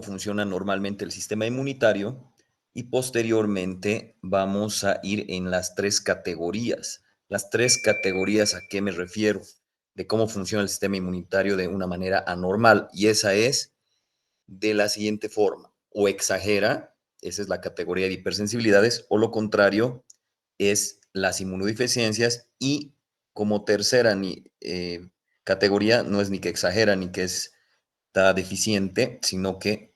funciona normalmente el sistema inmunitario y posteriormente vamos a ir en las tres categorías. Las tres categorías, ¿a qué me refiero? De cómo funciona el sistema inmunitario de una manera anormal, y esa es de la siguiente forma: o exagera, esa es la categoría de hipersensibilidades, o lo contrario es las inmunodeficiencias, y como tercera categoría no es ni que exagera ni que está deficiente, sino que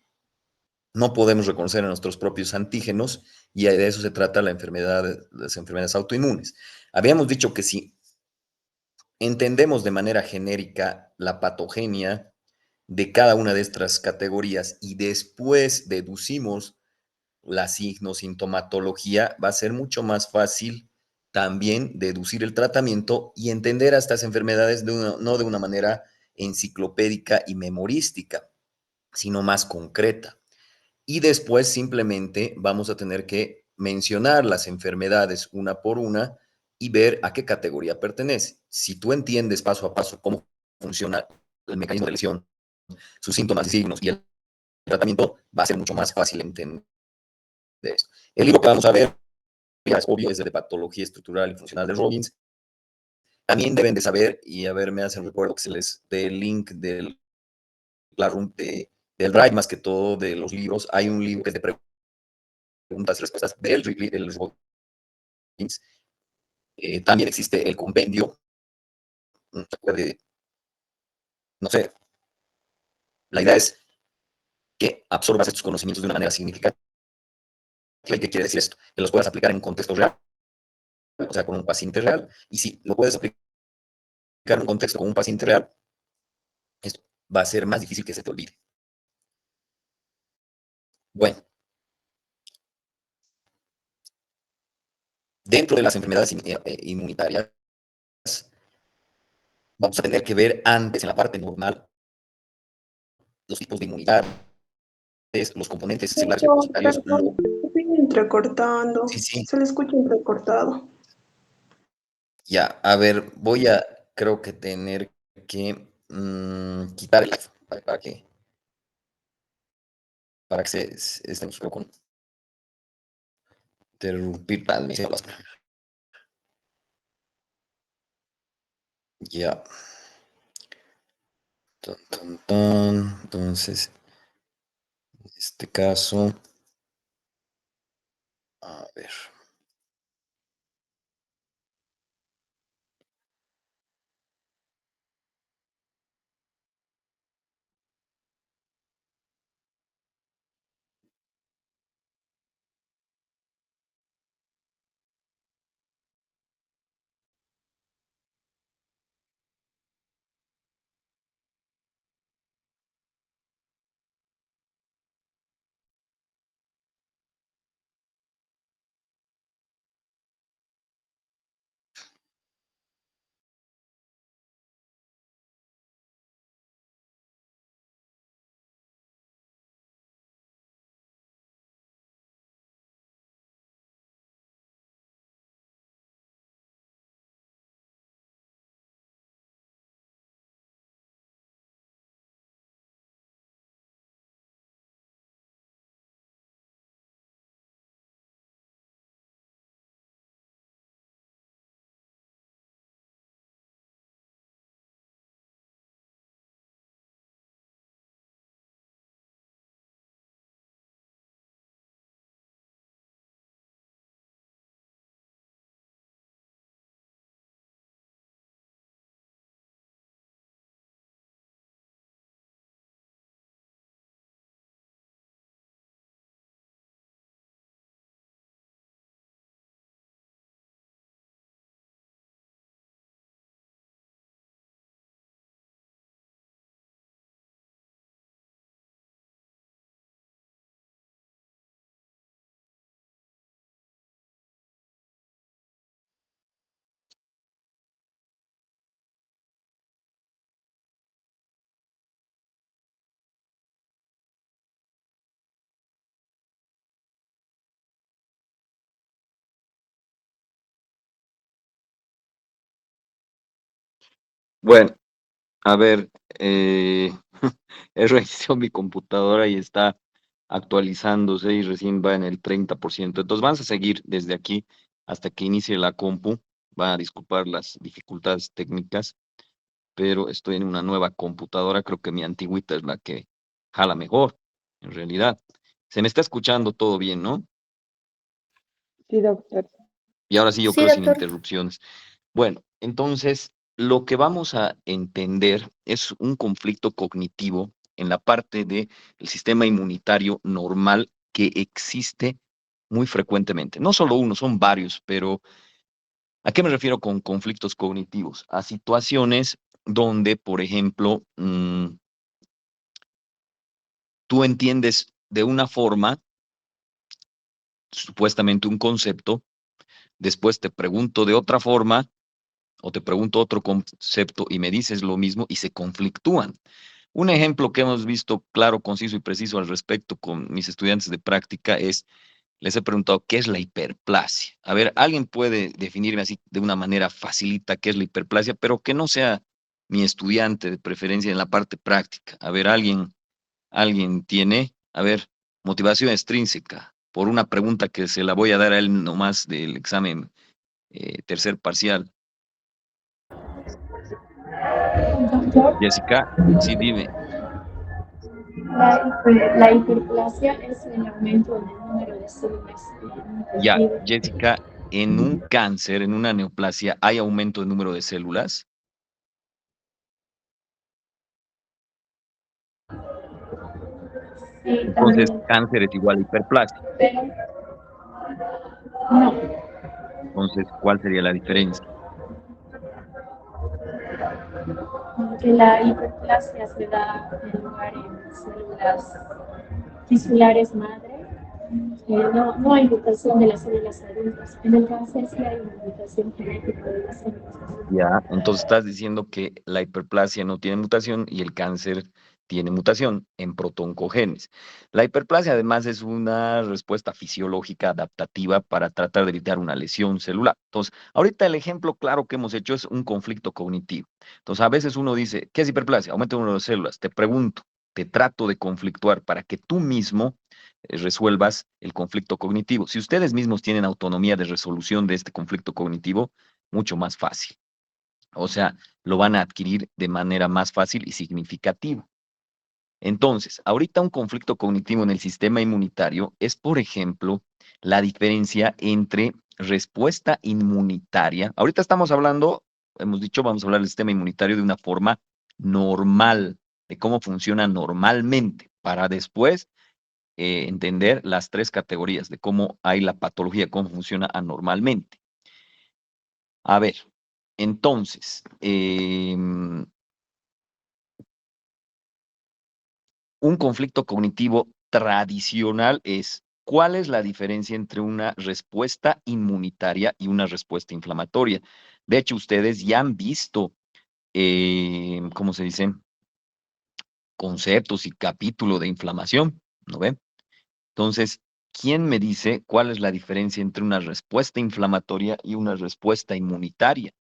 no podemos reconocer a nuestros propios antígenos, y de eso se trata las enfermedades autoinmunes. Habíamos dicho que si entendemos de manera genérica la patogenia de cada una de estas categorías y después deducimos la signosintomatología, va a ser mucho más fácil también deducir el tratamiento y entender a estas enfermedades no de una manera enciclopédica y memorística, sino más concreta. Y después simplemente vamos a tener que mencionar las enfermedades una por una y ver a qué categoría pertenece. Si tú entiendes paso a paso cómo funciona el mecanismo de lesión, sus síntomas y signos y el tratamiento, va a ser mucho más fácil entender esto. El libro que vamos a ver, ya es obvio, es de patología estructural y funcional de Robbins. También deben de saber, y a ver, me hacen recuerdo que se les dé el link del Drive, más que todo de los libros. Hay un libro que es de preguntas y respuestas del Robbins. También existe el compendio, no sé, la idea es que absorbas estos conocimientos de una manera significativa. ¿Qué quiere decir esto? Que los puedas aplicar en un contexto real, o sea, con un paciente real, y si lo puedes aplicar en un contexto con un paciente real, esto va a ser más difícil que se te olvide. Bueno, dentro de las enfermedades inmunitarias, vamos a tener que ver antes, en la parte normal, los tipos de inmunidad, los componentes celulares Perdón, depositarios. perdón, estoy entrecortando, Sí, sí, se le escucha entrecortado. ya. A ver, creo que tener que quitar el iPhone para que estemos con interrumpir transmisión. Ya. Tan, tan, tan. Entonces, en este caso, a ver. Bueno, A ver, he reiniciado mi computadora y está actualizándose y recién va en el 30%. Entonces vamos a seguir desde aquí hasta que inicie la compu. Va a disculpar las dificultades técnicas, pero estoy en una nueva computadora. Creo que mi antigüita es la que jala mejor, en realidad. Se me está escuchando todo bien, ¿no? Sí, doctor. Y ahora sí, yo Sí, creo sin doctor. interrupciones. Bueno, entonces lo que vamos a entender es un conflicto cognitivo en la parte del sistema inmunitario normal que existe muy frecuentemente. No solo uno, son varios, pero ¿a qué me refiero con conflictos cognitivos? A situaciones donde, por ejemplo, tú entiendes de una forma, supuestamente un concepto, después te pregunto de otra forma o te pregunto otro concepto y me dices lo mismo y se conflictúan. Un ejemplo que hemos visto claro, conciso y preciso al respecto con mis estudiantes de práctica es, les he preguntado, ¿qué es la hiperplasia? A ver, alguien puede definirme así de una manera facilita qué es la hiperplasia, pero que no sea mi estudiante de preferencia en la parte práctica. A ver, alguien tiene, a ver, motivación extrínseca por una pregunta que se la voy a dar a él nomás del examen tercer parcial. Doctor, Jessica, sí, dime. la hiperplasia es el aumento en el número de células en un Ya, tejido. Jessica, en un cáncer, en una neoplasia, ¿hay aumento de número de células? Sí, Entonces, también. cáncer es igual a hiperplasia. Pero no, Entonces, ¿cuál sería la diferencia? que la hiperplasia se da en lugar en células tisulares madre. No hay mutación de las células adultas. En el cáncer sí hay una mutación genética de las células adultas. Ya, entonces estás diciendo que la hiperplasia no tiene mutación y el cáncer tiene mutación en protoncogenes. La hiperplasia además es una respuesta fisiológica adaptativa para tratar de evitar una lesión celular. Entonces, ahorita el ejemplo claro que hemos hecho es un conflicto cognitivo. Entonces, a veces uno dice, ¿qué es hiperplasia? Aumento de número de células. Te pregunto, te trato de conflictuar para que tú mismo resuelvas el conflicto cognitivo. Si ustedes mismos tienen autonomía de resolución de este conflicto cognitivo, mucho más fácil. O sea, lo van a adquirir de manera más fácil y significativa. Entonces, ahorita un conflicto cognitivo en el sistema inmunitario es, por ejemplo, la diferencia entre respuesta inmunitaria. Ahorita estamos hablando, hemos dicho, vamos a hablar del sistema inmunitario de una forma normal, de cómo funciona normalmente, para después entender las tres categorías de cómo hay la patología, cómo funciona anormalmente. A ver, entonces, un conflicto cognitivo tradicional es, ¿cuál es la diferencia entre una respuesta inmunitaria y una respuesta inflamatoria? De hecho, ustedes ya han visto, ¿cómo se dice? Conceptos y capítulo de inflamación, ¿no ven? Entonces, ¿quién me dice cuál es la diferencia entre una respuesta inflamatoria y una respuesta inmunitaria?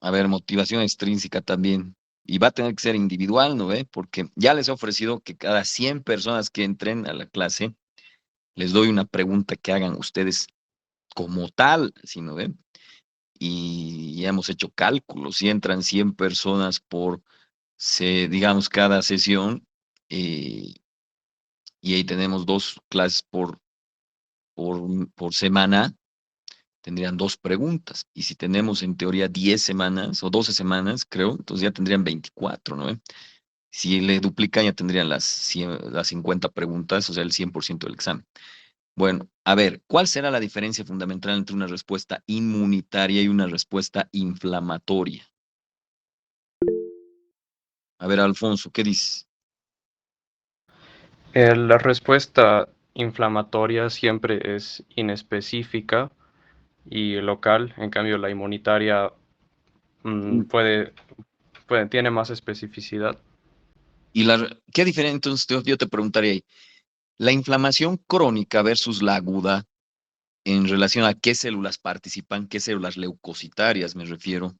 A ver, motivación extrínseca también. Y va a tener que ser individual, ¿no ve? Porque ya les he ofrecido que cada 100 personas que entren a la clase, les doy una pregunta que hagan ustedes como tal, ¿sí no ven? Y ya hemos hecho cálculos. Si entran 100 personas por, digamos, cada sesión, eh, y ahí tenemos dos clases por semana, tendrían dos preguntas. Y si tenemos en teoría 10 semanas o 12 semanas, creo, entonces ya tendrían 24, ¿no? Si le duplican, ya tendrían las 50 preguntas, o sea, el 100% del examen. Bueno, a ver, ¿cuál será la diferencia fundamental entre una respuesta inmunitaria y una respuesta inflamatoria? A ver, Alfonso, ¿qué dices? La respuesta inflamatoria siempre es inespecífica y local, en cambio la inmunitaria Y, tiene más especificidad. ¿Qué diferencia? Entonces yo te preguntaría ahí, la inflamación crónica versus la aguda, en relación a qué células participan, qué células leucocitarias me refiero.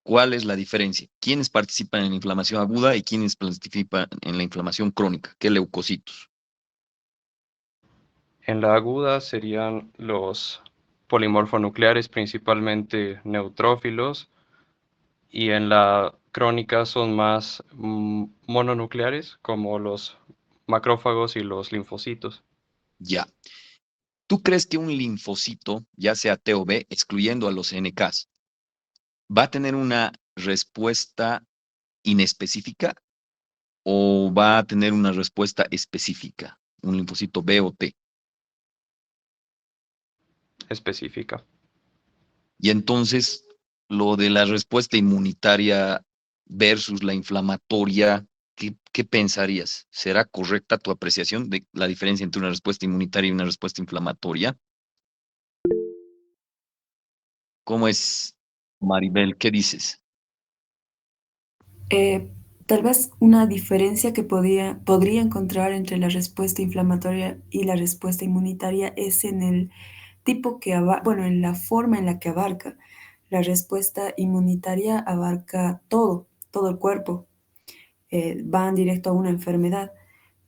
¿Cuál es la diferencia? ¿Quiénes participan en la inflamación aguda y quiénes participan en la inflamación crónica? ¿Qué leucocitos? En la aguda serían los polimorfonucleares, principalmente neutrófilos, y en la crónica son más mononucleares, como los macrófagos y los linfocitos. Ya. ¿Tú crees que un linfocito, ya sea T o B, excluyendo a los NKs, va a tener una respuesta inespecífica o va a tener una respuesta específica? Un linfocito B o T. Específica. Y entonces, lo de la respuesta inmunitaria versus la inflamatoria, ¿qué pensarías? ¿Será correcta tu apreciación de la diferencia entre una respuesta inmunitaria y una respuesta inflamatoria? ¿Cómo es, Maribel? ¿Qué dices? Eh, Tal vez una diferencia que podría encontrar entre la respuesta inflamatoria y la respuesta inmunitaria es en el tipo bueno, en la forma en la que abarca. La respuesta inmunitaria abarca todo el cuerpo, van directo a una enfermedad,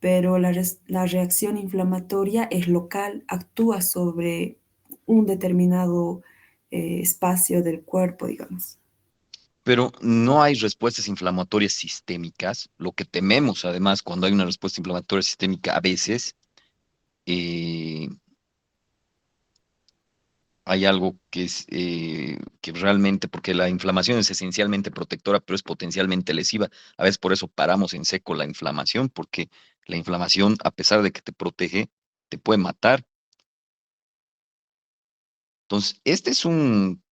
pero la reacción inflamatoria es local, actúa sobre un determinado espacio del cuerpo, digamos. Pero no hay respuestas inflamatorias sistémicas. Lo que tememos, además, cuando hay una respuesta inflamatoria sistémica, a veces eh, hay algo que es que realmente, porque la inflamación es esencialmente protectora, pero es potencialmente lesiva. A veces por eso paramos en seco la inflamación, porque la inflamación, a pesar de que te protege, te puede matar. Entonces, este es un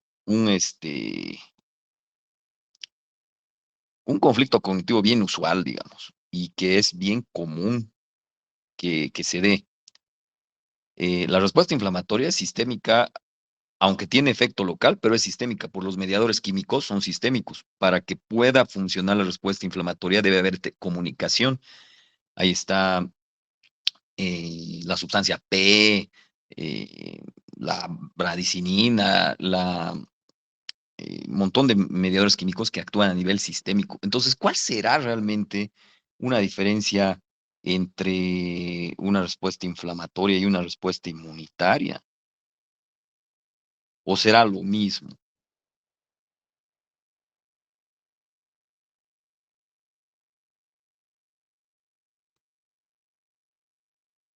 conflicto cognitivo bien usual, digamos, y que es bien común que se dé. La respuesta inflamatoria es sistémica, aunque tiene efecto local, pero es sistémica, por los mediadores químicos son sistémicos. Para que pueda funcionar la respuesta inflamatoria debe haber comunicación. Ahí está la sustancia P, eh, la bradicinina, la montón de mediadores químicos que actúan a nivel sistémico. Entonces, ¿cuál será realmente una diferencia entre una respuesta inflamatoria y una respuesta inmunitaria? ¿O será lo mismo?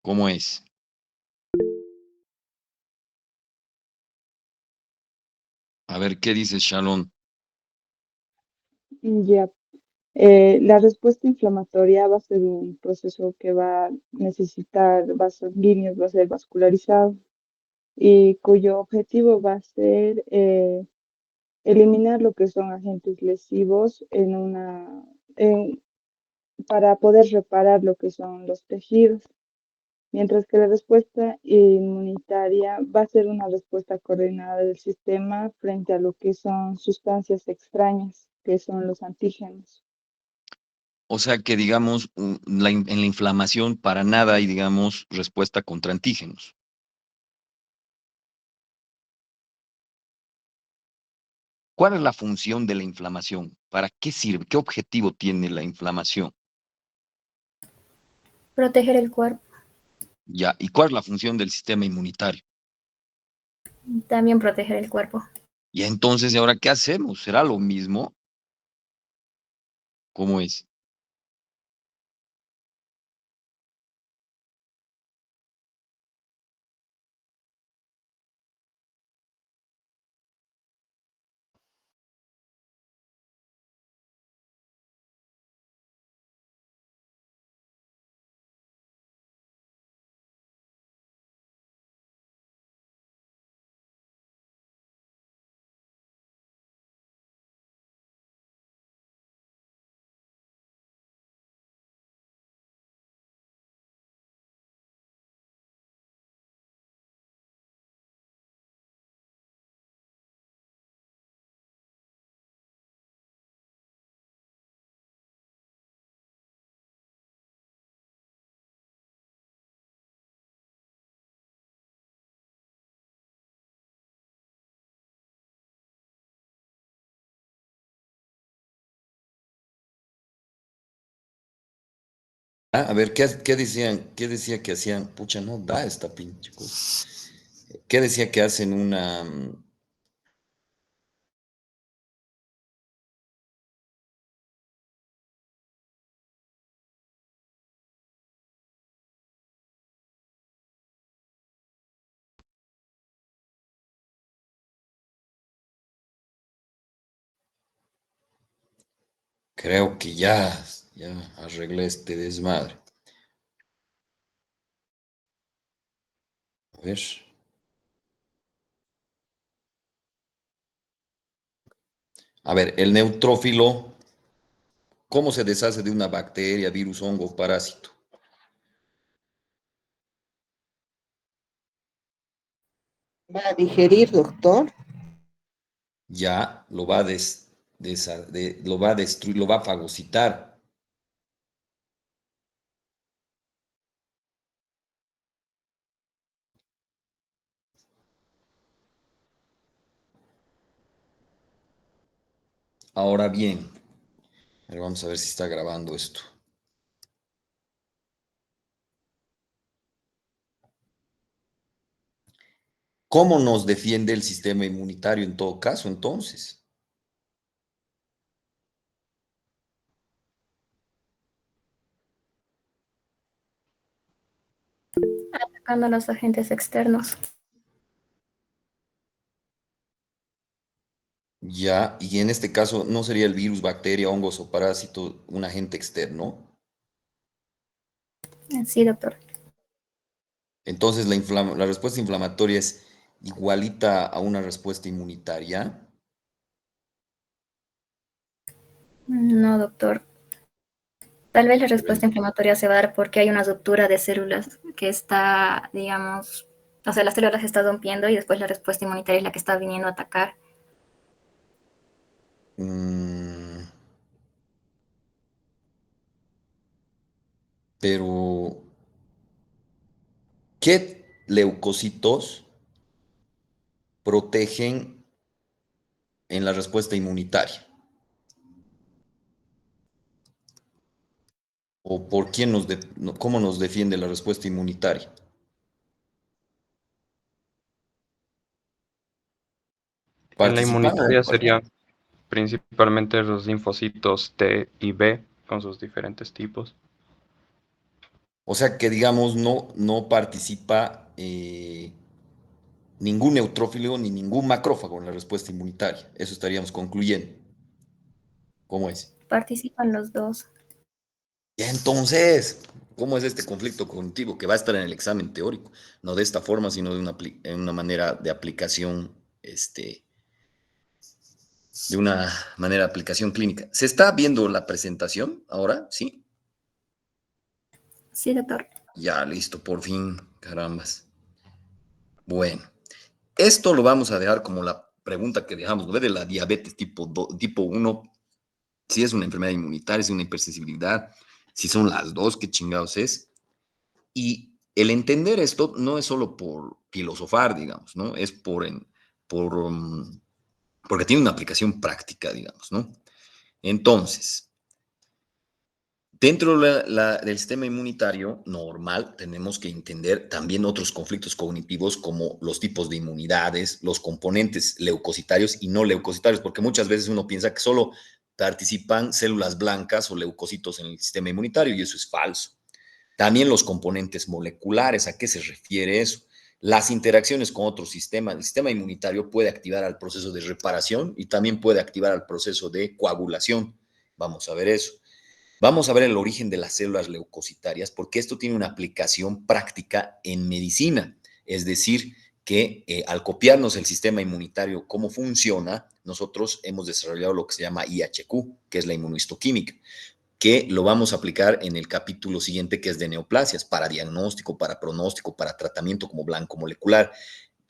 ¿Cómo es? A ver, ¿qué dices, Shalom? Ya, la respuesta inflamatoria va a ser un proceso que va a necesitar vasos sanguíneos, va a ser vascularizado y cuyo objetivo va a ser eliminar lo que son agentes lesivos en- para poder reparar lo que son los tejidos, mientras que la respuesta inmunitaria va a ser una respuesta coordinada del sistema frente a lo que son sustancias extrañas, que son los antígenos. O sea que, digamos, en la inflamación para nada hay, digamos, respuesta contra antígenos. ¿Cuál es la función de la inflamación? ¿Para qué sirve? ¿Qué objetivo tiene la inflamación? Proteger el cuerpo, Ya, ¿y cuál es la función del sistema inmunitario? también proteger el cuerpo. Y entonces, ¿y ahora qué hacemos? ¿Será lo mismo? ¿Cómo es? A ver, ¿qué decían? ¿Qué decía que hacían? Pucha, no da esta pinche cosa. ¿Qué decía que hacen una... Creo que ya arreglé este desmadre. A ver. A ver, el neutrófilo, ¿cómo se deshace de una bacteria, virus, hongo o parásito? Va a digerir, doctor. Ya lo va a lo va a destruir, lo va a fagocitar. Ahora bien, a ver, vamos a ver si está grabando esto. ¿Cómo nos defiende el sistema inmunitario en todo caso, entonces? Atacando a los agentes externos. Ya, y en este caso, ¿no sería el virus, bacteria, hongos o parásito un agente externo? Sí, doctor. Entonces, la respuesta inflamatoria es igualita a una respuesta inmunitaria. No, doctor. Tal vez la respuesta inflamatoria se va a dar porque hay una ruptura de células que está, digamos, o sea, las células se están rompiendo y después la respuesta inmunitaria es la que está viniendo a atacar. Mm, pero, ¿qué leucocitos protegen en la respuesta inmunitaria? ¿O por quién cómo nos defiende la respuesta inmunitaria? En la Participando. inmunitaria serían principalmente los linfocitos T y B con sus diferentes tipos. O sea que, digamos, no participa ningún neutrófilo ni ningún macrófago en la respuesta inmunitaria. Eso estaríamos concluyendo. ¿Cómo es? Participan los dos. Y entonces, ¿cómo es este conflicto cognitivo que va a estar en el examen teórico? No de esta forma, sino en una manera de aplicación, de una manera de aplicación clínica. ¿Se está viendo la presentación ahora? ¿Sí? Sí, doctor. Ya, listo, por fin, carambas. Bueno, esto lo vamos a dejar como la pregunta que dejamos, ¿no? De la diabetes tipo 1, si es una enfermedad inmunitaria, si es una hipersensibilidad, si son las dos, qué chingados es. Y el entender esto no es solo por filosofar, digamos, ¿no? Es porque tiene una aplicación práctica, digamos, ¿no? Entonces, dentro del sistema inmunitario normal tenemos que entender también otros conflictos cognitivos como los tipos de inmunidades, los componentes leucocitarios y no leucocitarios, porque muchas veces uno piensa que solo participan células blancas o leucocitos en el sistema inmunitario y eso es falso. También los componentes moleculares, ¿a qué se refiere eso? Las interacciones con otros sistemas. El sistema inmunitario puede activar al proceso de reparación y también puede activar al proceso de coagulación. Vamos a ver eso. Vamos a ver el origen de las células leucocitarias, porque esto tiene una aplicación práctica en medicina. Es decir, que al copiarnos el sistema inmunitario, cómo funciona, nosotros hemos desarrollado lo que se llama IHQ, que es la inmunohistoquímica, que lo vamos a aplicar en el capítulo siguiente, que es de neoplasias, para diagnóstico, para pronóstico, para tratamiento como blanco molecular.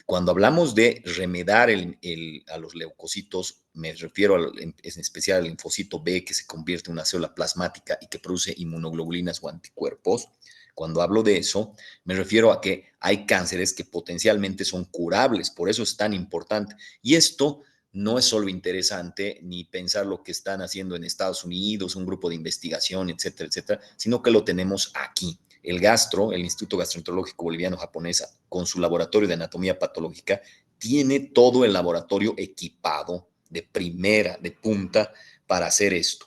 Cuando hablamos de remedar a los leucocitos, me refiero en especial al linfocito B, que se convierte en una célula plasmática y que produce inmunoglobulinas o anticuerpos. Cuando hablo de eso, me refiero a que hay cánceres que potencialmente son curables, por eso es tan importante. Y esto no es solo interesante ni pensar lo que están haciendo en Estados Unidos, un grupo de investigación, etcétera, etcétera, sino que lo tenemos aquí. El Gastro, el Instituto Gastroenterológico Boliviano-Japonés, con su laboratorio de anatomía patológica, tiene todo el laboratorio equipado de primera, de punta, para hacer esto.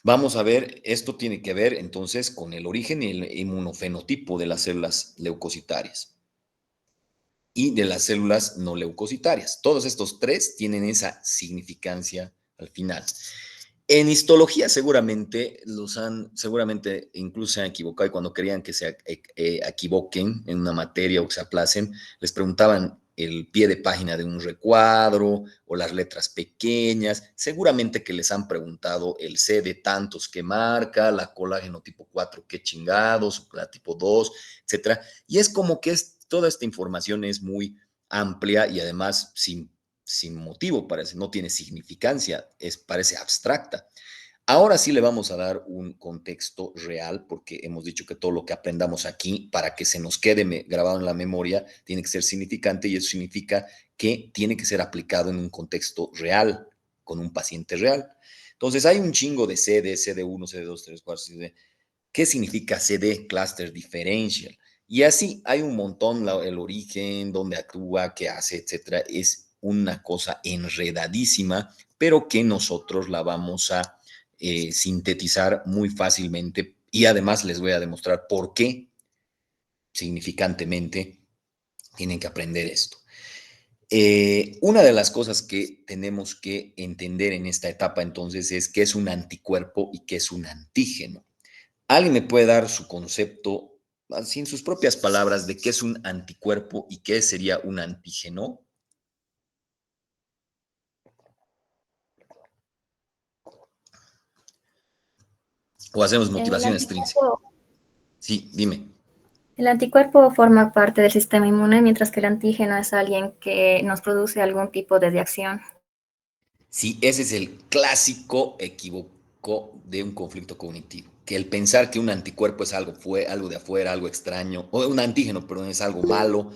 Vamos a ver, esto tiene que ver entonces con el origen y el inmunofenotipo de las células leucocitarias y de las células no leucocitarias. Todos estos tres tienen esa significancia al final. En histología seguramente seguramente incluso se han equivocado y cuando querían que se equivoquen en una materia o que se aplacen, les preguntaban el pie de página de un recuadro o las letras pequeñas. Seguramente que les han preguntado el C de tantos que marca, la colágeno tipo 4 qué chingados, la tipo 2, etcétera. Y es como que toda esta información es muy amplia y además sin motivo, parece, no tiene significancia, parece abstracta. Ahora sí le vamos a dar un contexto real, porque hemos dicho que todo lo que aprendamos aquí, para que se nos quede grabado en la memoria, tiene que ser significante y eso significa que tiene que ser aplicado en un contexto real, con un paciente real. Entonces hay un chingo de CD, CD1, CD2, CD4, CD. ¿Qué significa CD? Cluster Differential. Y así hay un montón, el origen, dónde actúa, qué hace, etcétera. Es una cosa enredadísima, pero que nosotros la vamos a sintetizar muy fácilmente y además les voy a demostrar por qué significantemente tienen que aprender esto. Una de las cosas que tenemos que entender en esta etapa entonces es qué es un anticuerpo y qué es un antígeno. ¿Alguien me puede dar su concepto, así en sus propias palabras, de qué es un anticuerpo y qué sería un antígeno? ¿O hacemos El motivación extrínseca? anticuerpo, Sí, dime. el anticuerpo forma parte del sistema inmune, mientras que el antígeno es alguien que nos produce algún tipo de reacción. Sí, ese es el clásico equívoco de un conflicto cognitivo. Que el pensar que un anticuerpo es algo de afuera, algo extraño, o un antígeno, perdón, es algo malo,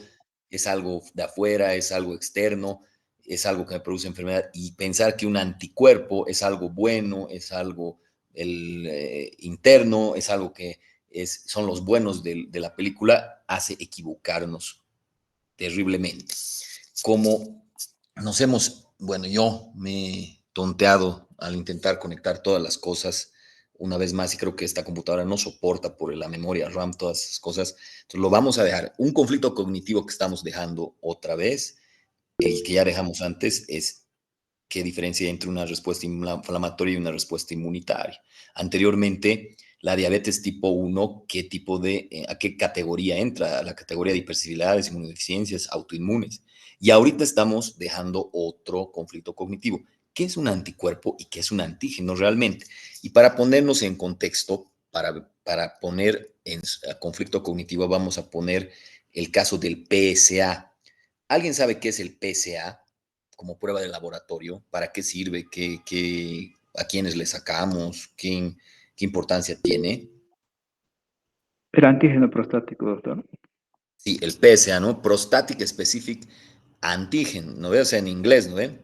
es algo de afuera, es algo externo, es algo que me produce enfermedad, y pensar que un anticuerpo es algo bueno, es algo interno, es algo que son los buenos de la película, hace equivocarnos terriblemente. Como bueno, yo me he tonteado al intentar conectar todas las cosas una vez más y creo que esta computadora no soporta por la memoria RAM todas esas cosas. Entonces lo vamos a dejar. Un conflicto cognitivo que estamos dejando otra vez y que ya dejamos antes es qué diferencia hay entre una respuesta inflamatoria y una respuesta inmunitaria. Anteriormente, la diabetes tipo 1, ¿a qué categoría entra? A la categoría de hipersensibilidades, inmunodeficiencias, autoinmunes. Y ahorita estamos dejando otro conflicto cognitivo. ¿Qué es un anticuerpo y qué es un antígeno realmente? Y para ponernos en contexto, para poner en conflicto cognitivo, vamos a poner el caso del PSA. ¿Alguien sabe qué es el PSA como prueba de laboratorio? ¿Para qué sirve? ¿A quiénes le sacamos? ¿Qué importancia tiene? El antígeno prostático, doctor. Sí, el PSA, ¿no? Prostatic Specific Antigen, ¿no ve? O sea, en inglés, ¿no ve?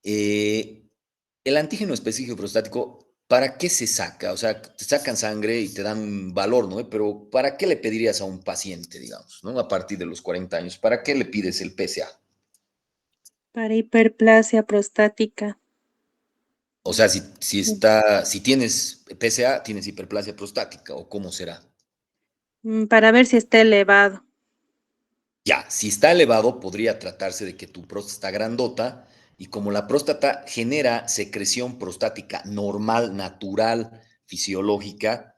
El antígeno específico prostático, ¿para qué se saca? O sea, te sacan sangre y te dan un valor, ¿no? Pero ¿para qué le pedirías a un paciente, digamos, ¿no? A partir de los 40 años, ¿para qué le pides el PSA? Para hiperplasia prostática. O sea, si tienes PSA, tienes hiperplasia prostática, ¿o cómo será? Para ver si está elevado. Ya, si está elevado, podría tratarse de que tu próstata está grandota y como la próstata genera secreción prostática normal, natural, fisiológica,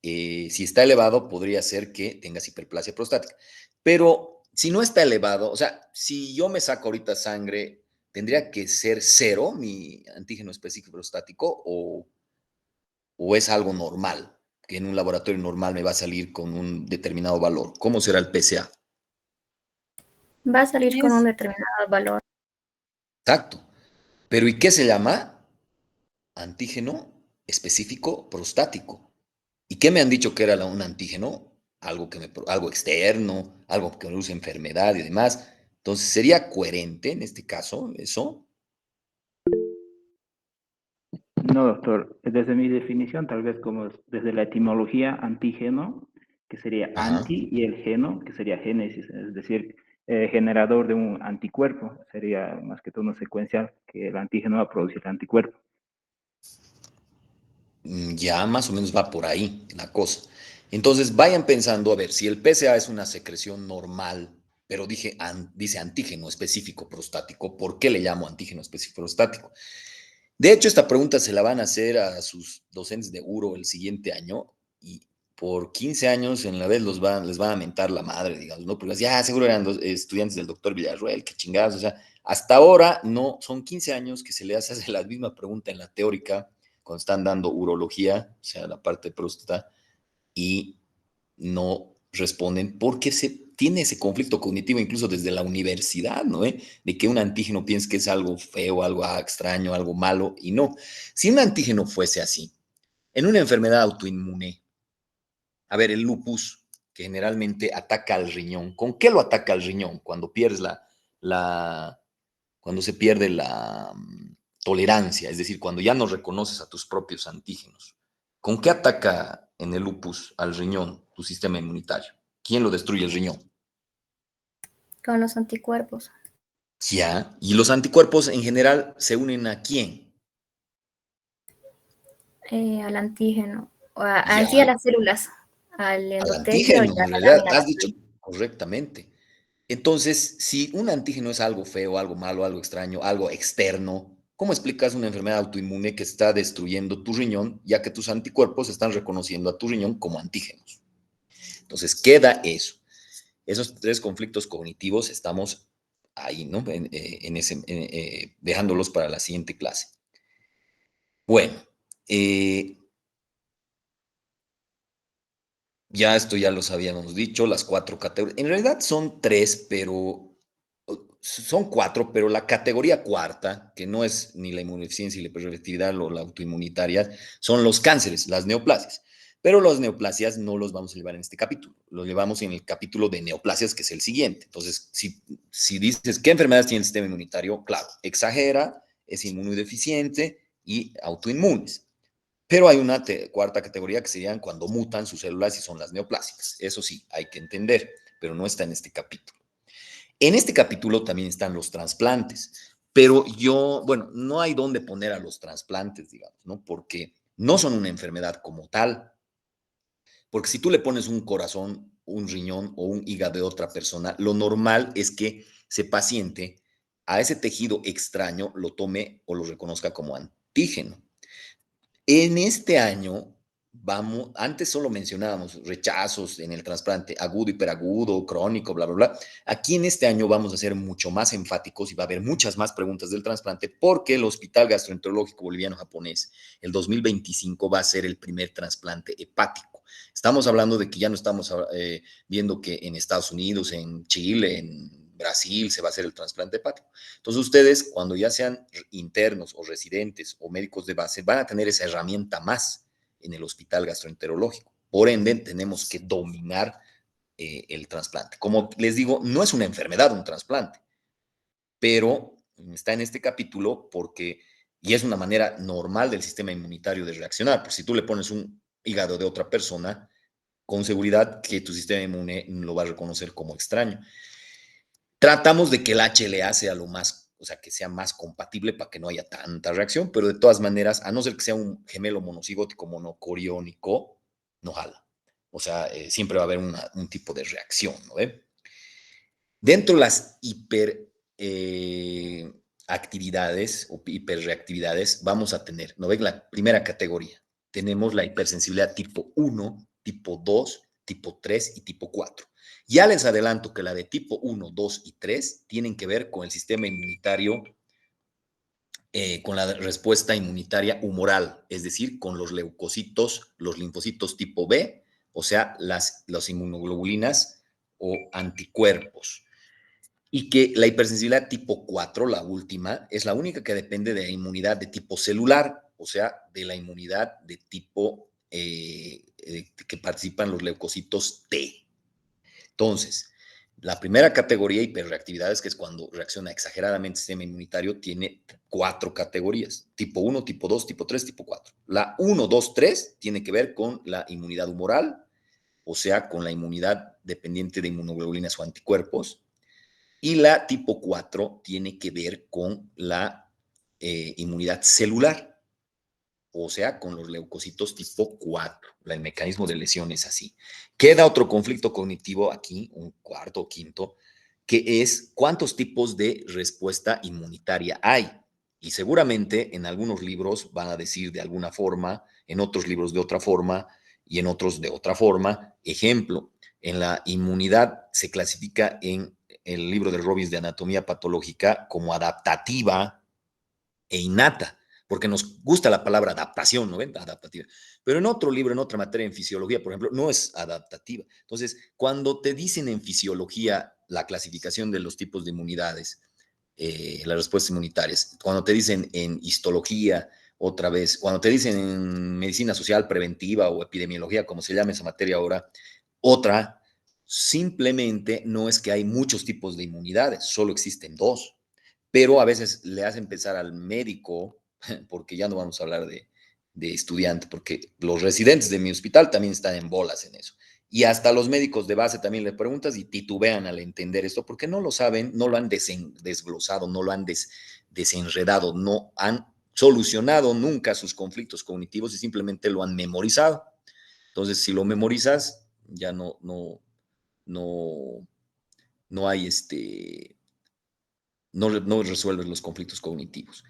si está elevado, podría ser que tengas hiperplasia prostática. Pero si no está elevado, o sea, si yo me saco ahorita sangre, ¿tendría que ser cero mi antígeno específico prostático o es algo normal, que en un laboratorio normal me va a salir con un determinado valor? ¿Cómo será el PSA? Va a salir con un Es, determinado valor. Exacto. Pero ¿y qué se llama? Antígeno específico prostático. ¿Y qué me han dicho que era un antígeno? Algo externo, algo que produce enfermedad y demás. Entonces, ¿sería coherente en este caso eso? No, doctor. Desde mi definición, tal vez como desde la etimología antígeno, que sería Ajá. anti, y el geno, que sería génesis, es decir, generador de un anticuerpo. Sería más que todo una secuencial, que el antígeno va a producir el anticuerpo. Ya más o menos va por ahí la cosa. Entonces vayan pensando, a ver, si el PSA es una secreción normal, pero dice antígeno específico prostático, ¿por qué le llamo antígeno específico prostático? De hecho, esta pregunta se la van a hacer a sus docentes de uro el siguiente año y por 15 años en la vez les van a mentar la madre, digamos, ¿no? Porque ya seguro eran estudiantes del doctor Villarruel, qué chingados, o sea, hasta ahora no, son 15 años que se le hace la misma pregunta en la teórica cuando están dando urología, o sea, la parte de próstata, y no responden porque se tiene ese conflicto cognitivo incluso desde la universidad, ¿no? De que un antígeno piensa que es algo feo, algo extraño, algo malo, y no. Si un antígeno fuese así, en una enfermedad autoinmune, a ver, el lupus, que generalmente ataca al riñón, ¿con qué lo ataca al riñón? Cuando pierdes cuando se pierde la tolerancia, es decir, cuando ya no reconoces a tus propios antígenos. ¿Con qué ataca en el lupus al riñón tu sistema inmunitario? ¿Quién lo destruye el riñón? Con los anticuerpos, Ya, y los anticuerpos en general se unen ¿a quién? al antígeno, en sí a Ya, las células, al al endotelio y antígeno, a en la realidad, lámina has dicho basal. correctamente. Entonces, si un antígeno es algo feo, algo malo, algo extraño, algo externo, ¿cómo explicas una enfermedad autoinmune que está destruyendo tu riñón, ya que tus anticuerpos están reconociendo a tu riñón como antígenos? Entonces, queda eso. Esos tres conflictos cognitivos estamos ahí, ¿no? Dejándolos para la siguiente clase. Bueno, ya esto ya los habíamos dicho, las 4 categorías. En realidad son 3, pero son 4, pero la categoría cuarta, que no es ni la inmunodeficiencia y la hiperreactividad o la autoinmunitaria, son los cánceres, las neoplasias. Pero las neoplasias no los vamos a llevar en este capítulo, los llevamos en el capítulo de neoplasias, que es el siguiente. Entonces, si dices, ¿qué enfermedades tiene el sistema inmunitario? Claro, exagera, es inmunodeficiente y autoinmunes. Pero hay una cuarta categoría que serían cuando mutan sus células y son las neoplásicas. Eso sí, hay que entender, pero no está en este capítulo. En este capítulo también están los trasplantes, pero bueno, no hay dónde poner a los trasplantes, digamos, ¿no? Porque no son una enfermedad como tal. Porque si tú le pones un corazón, un riñón o un hígado de otra persona, lo normal es que ese paciente a ese tejido extraño lo tome o lo reconozca como antígeno. En este año, antes solo mencionábamos rechazos en el trasplante agudo, hiperagudo, crónico, bla, bla, bla. Aquí en este año vamos a ser mucho más enfáticos y va a haber muchas más preguntas del trasplante porque el Hospital Gastroenterológico Boliviano Japonés, el 2025, va a ser el primer trasplante hepático. Estamos hablando de que ya no estamos viendo que en Estados Unidos, en Chile, en Brasil se va a hacer el trasplante hepático. Entonces ustedes, cuando ya sean internos o residentes o médicos de base, van a tener esa herramienta más en el hospital gastroenterológico. Por ende, tenemos que dominar el trasplante. Como les digo, no es una enfermedad un trasplante, pero está en este capítulo y es una manera normal del sistema inmunitario de reaccionar. Pues si tú le pones un hígado de otra persona, con seguridad que tu sistema inmune lo va a reconocer como extraño. Tratamos de que el HLA sea lo más, o sea, que sea más compatible para que no haya tanta reacción, pero de todas maneras, a no ser que sea un gemelo monocigótico monocoriónico, no jala. O sea, siempre va a haber un tipo de reacción, ¿no? Dentro de las hiperactividades o hiperreactividades, vamos a tener, ¿no ven? La primera categoría. Tenemos la hipersensibilidad tipo 1, tipo 2, tipo 3 y tipo 4. Ya les adelanto que la de tipo 1, 2 y 3 tienen que ver con el sistema inmunitario, con la respuesta inmunitaria humoral, es decir, con los leucocitos, los linfocitos tipo B, o sea, las inmunoglobulinas o anticuerpos. Y que la hipersensibilidad tipo 4, la última, es la única que depende de la inmunidad de tipo celular, o sea, de la inmunidad de tipo que participan los leucocitos T. Entonces, La primera categoría, hiperreactividades, que es cuando reacciona exageradamente el sistema inmunitario, tiene 4 categorías, tipo 1, tipo 2, tipo 3, tipo 4. La 1, 2, 3 tiene que ver con la inmunidad humoral, o sea, con la inmunidad dependiente de inmunoglobulinas o anticuerpos, y la tipo 4 tiene que ver con la inmunidad celular, o sea, con los leucocitos tipo 4. El mecanismo de lesión es así. Queda otro conflicto cognitivo aquí, un cuarto o quinto, que es cuántos tipos de respuesta inmunitaria hay. Y seguramente en algunos libros van a decir de alguna forma, en otros libros de otra forma y en otros de otra forma. Ejemplo, en la inmunidad se clasifica en el libro de Robbins de Anatomía Patológica como adaptativa e innata, porque nos gusta la palabra adaptación, ¿no ven? Adaptativa. Pero en otro libro, en otra materia, en fisiología, por ejemplo, no es adaptativa. Entonces, cuando te dicen en fisiología la clasificación de los tipos de inmunidades, las respuestas inmunitarias, cuando te dicen en histología, otra vez, cuando te dicen en medicina social preventiva o epidemiología, como se llama esa materia ahora, otra, simplemente no es que hay muchos tipos de inmunidades, solo existen 2, pero a veces le hacen pensar al médico, porque ya no vamos a hablar de estudiante, porque los residentes de mi hospital también están en bolas en eso. Y hasta los médicos de base también le preguntas y titubean al entender esto, porque no lo saben, no lo han desglosado, no lo han desenredado, no han solucionado nunca sus conflictos cognitivos y simplemente lo han memorizado. Entonces, si lo memorizas, ya no hay no resuelves los conflictos cognitivos.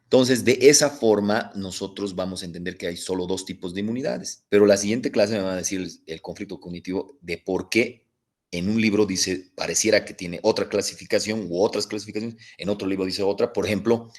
Entonces, de esa forma, nosotros vamos a entender que hay solo 2 tipos de inmunidades. Pero la siguiente clase me va a decir el conflicto cognitivo de por qué en un libro dice, pareciera que tiene otra clasificación u otras clasificaciones, en otro libro dice otra. Por ejemplo,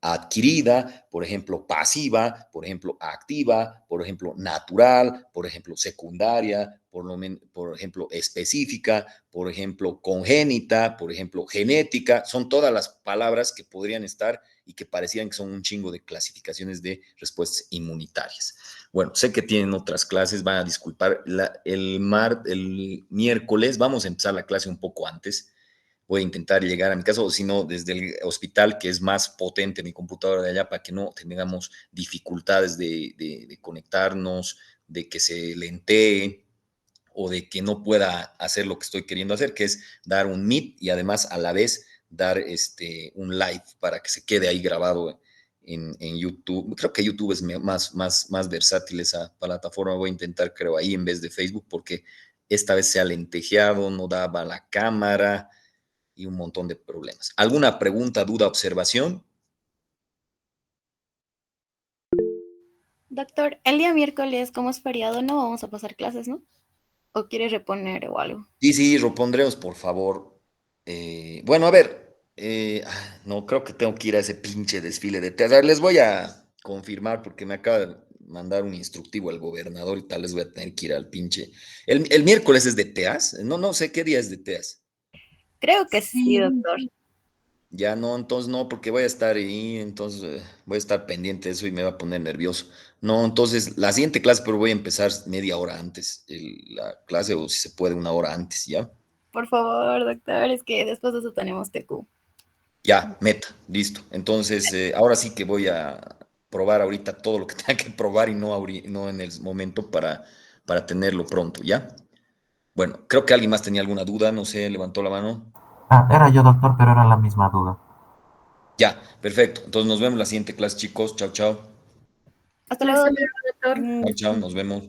adquirida, por ejemplo, pasiva, por ejemplo, activa, por ejemplo, natural, por ejemplo, secundaria, por ejemplo, específica, por ejemplo, congénita, por ejemplo, genética. Son todas las palabras que podrían estar y que parecían que son un chingo de clasificaciones de respuestas inmunitarias. Bueno, sé que tienen otras clases, van a disculpar. El miércoles vamos a empezar la clase un poco antes. Voy a intentar llegar a mi casa, o si no, desde el hospital, que es más potente mi computadora de allá, para que no tengamos dificultades de conectarnos, de que se lentee o de que no pueda hacer lo que estoy queriendo hacer, que es dar un meet y además a la vez dar un live para que se quede ahí grabado en YouTube. Creo que YouTube es más versátil esa plataforma. Voy a intentar, creo, ahí en vez de Facebook, porque esta vez se ha lentejeado, no daba la cámara y un montón de problemas. ¿Alguna pregunta, duda, observación? Doctor, el día miércoles, como es feriado, no vamos a pasar clases, ¿no? ¿O quieres reponer o algo? Sí, repondremos, por favor. Bueno, a ver, no, creo que tengo que ir a ese pinche desfile de teatro. Les voy a confirmar porque me acaba de mandar un instructivo el gobernador y tal vez voy a tener que ir al pinche. ¿El miércoles es de TEAS? No sé qué día es de TEAS. Creo que sí, doctor. Ya no, entonces no, porque voy a estar ahí, entonces voy a estar pendiente de eso y me va a poner nervioso. No, entonces la siguiente clase, pero voy a empezar media hora antes la clase, o si se puede 1 hora antes, ¿ya? Por favor, doctor, es que después de eso tenemos TQ. Ya, meta, listo. Entonces, ahora sí que voy a probar ahorita todo lo que tenga que probar y no en el momento para tenerlo pronto, ¿ya? Bueno, creo que alguien más tenía alguna duda, no sé, levantó la mano. Era yo, doctor, pero era la misma duda. Ya, perfecto. Entonces nos vemos en la siguiente clase, chicos. Chao, chao. Hasta luego, doctor. Chao, chao, nos vemos.